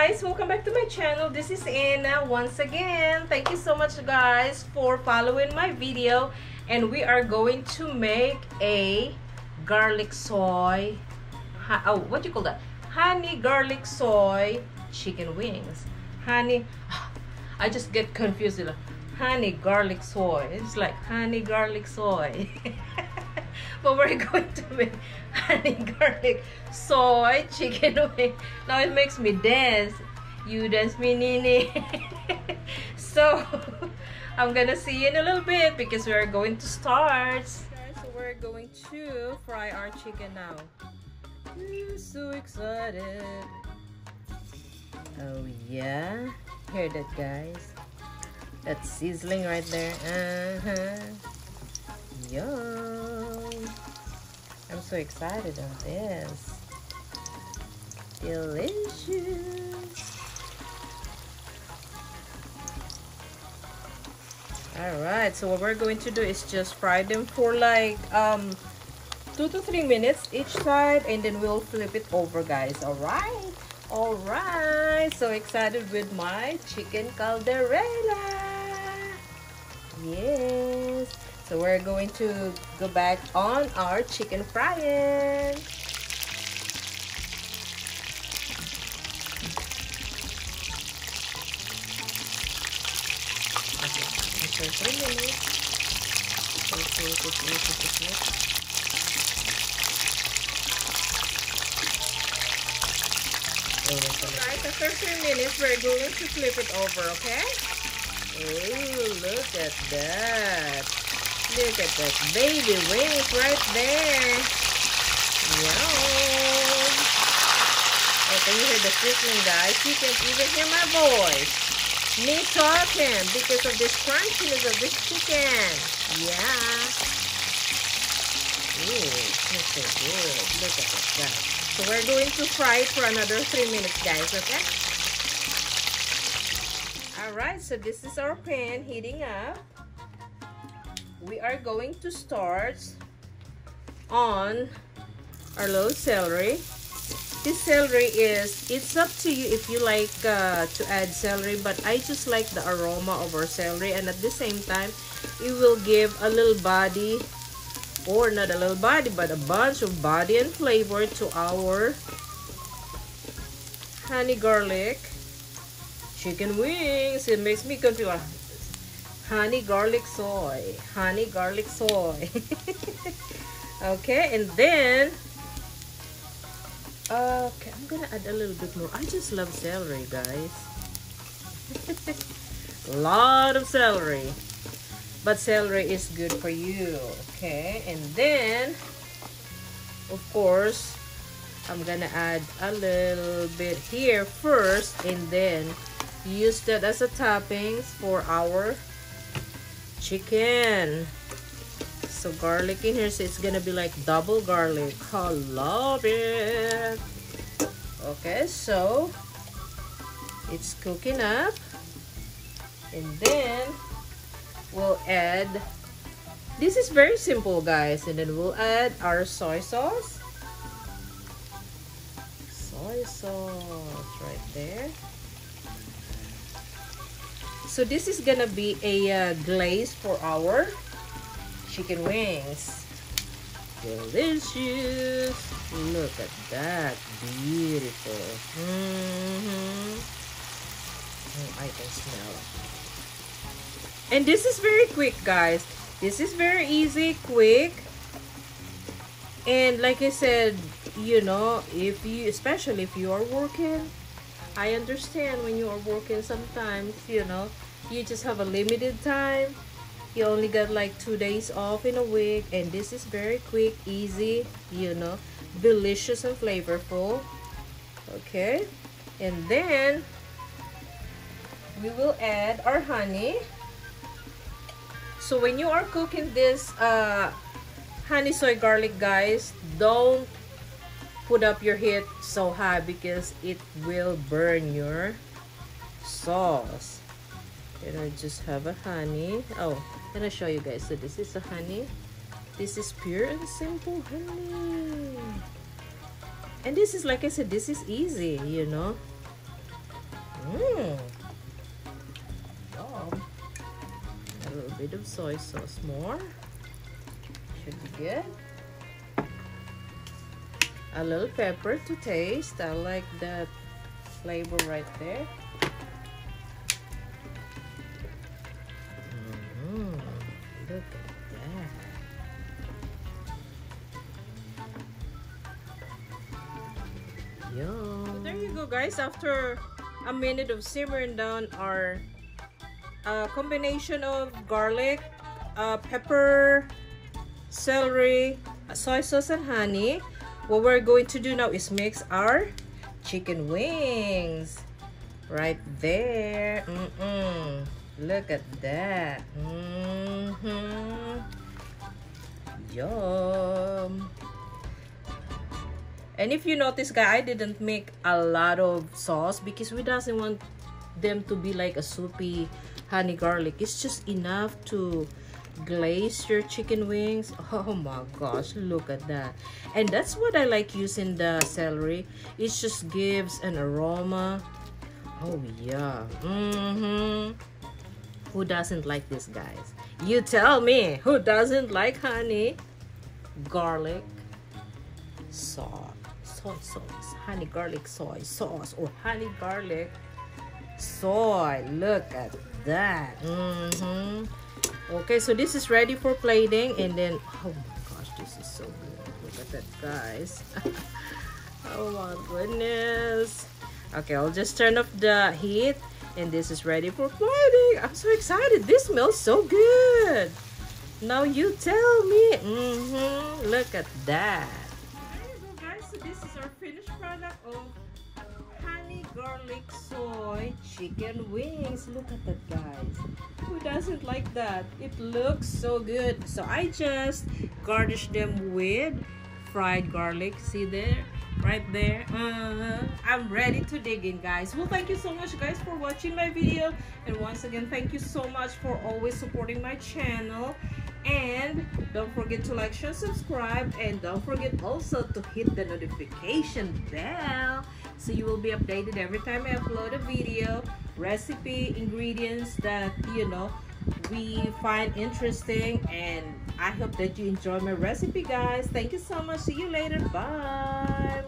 guys, welcome back to my channel. This is Anna once again. Thank you so much guys for following my video, and we are going to make a garlic soy what do you call that, honey garlic soy chicken wings. Honey, I just get confused. Honey garlic soy, it's like honey garlic soy. But we're going to make honey garlic soy chicken wing. Now it makes me dance. You dance me, Nini. So I'm gonna see you in a little bit because we're going to start. So we're going to fry our chicken now. Ooh, so excited. Oh yeah, hear that guys? That's sizzling right there. Yum. I'm so excited on this. Delicious. Alright, so what we're going to do is just fry them for like 2 to 3 minutes each side, and then we'll flip it over guys. Alright, so excited with my chicken caldereta. Yes. So we're going to go back on our chicken frying. Okay, after 3 minutes. Guys, after 3 minutes, we're going to flip it over, okay? Oh, look at that. Look at that baby wings right there. Yum. Oh, can you hear the sizzling guys? You can even hear my voice. Me talking because of this crunchiness of this chicken. Yeah. Ooh, that's so good. Look at that guys. So we're going to fry it for another 3 minutes guys, okay? Alright, so this is our pan heating up. We are going to start on our little celery. This celery it's up to you if you like to add celery, but I just like the aroma of our celery, and at the same time it will give a little body, or not a little body, but a bunch of body and flavor to our honey garlic chicken wings. It makes me confused. Honey garlic soy, honey garlic soy. Okay, and then okay, I'm gonna add a little bit more. I just love celery guys. A lot of celery, but celery is good for you. Okay, and then of course I'm gonna add a little bit here first, and then use that as a toppings for our chicken. So garlic in here, so it's gonna be like double garlic. I love it. Okay, so it's cooking up, and then we'll add, this is very simple guys, and then we'll add our soy sauce. Soy sauce right there. So this is gonna be a glaze for our chicken wings. Delicious. Look at that. Beautiful. I can smell it. And this is very quick guys. This is very easy, quick. And like I said, you know, if you, especially if you are working, I understand when you are working sometimes, you know, you just have a limited time. You only got like 2 days off in a week, and this is very quick, easy, you know, delicious and flavorful. Okay, and then we will add our honey. So when you are cooking this honey soy garlic guys, don't put up your heat so high because it will burn your sauce. And I just have a honey. Oh, I'm gonna show you guys. So this is a honey. This is pure and simple honey. And this is, like I said, this is easy, you know. Mmm. Yum. A little bit of soy sauce more. Should be good. A little pepper to taste. I like that flavor right there. Look at that. Yum. So there you go, guys. After a minute of simmering down our combination of garlic, pepper, celery, soy sauce, and honey, what we're going to do now is mix our chicken wings right there. Look at that. Yum. And if you notice, guys, I didn't make a lot of sauce because we doesn't want them to be like a soupy honey garlic. It's just enough to glaze your chicken wings. Oh my gosh, look at that. And that's what I like using the celery. It just gives an aroma. Oh yeah. Who doesn't like this, guys? You tell me, who doesn't like honey garlic sauce, soy sauce, honey garlic soy sauce, or honey garlic soy? Look at that. Okay, so this is ready for plating, and then oh my gosh, this is so good. Look at that, guys. Oh my goodness. Okay, I'll just turn off the heat, and this is ready for plating. I'm so excited. This smells so good. Now you tell me. Look at that. There you go, guys. So this is our finished product of honey garlic soy chicken wings. Look at that, guys. Who doesn't like that? It looks so good. So I just garnished them with fried garlic. See there? Right there. I'm ready to dig in, guys. Well, thank you so much, guys, for watching my video. And once again, thank you so much for always supporting my channel. And don't forget to like, share, subscribe, and don't forget also to hit the notification bell so you will be updated every time I upload a video, recipe, ingredients that we find interesting. And I hope that you enjoy my recipe, guys. Thank you so much. See you later. Bye.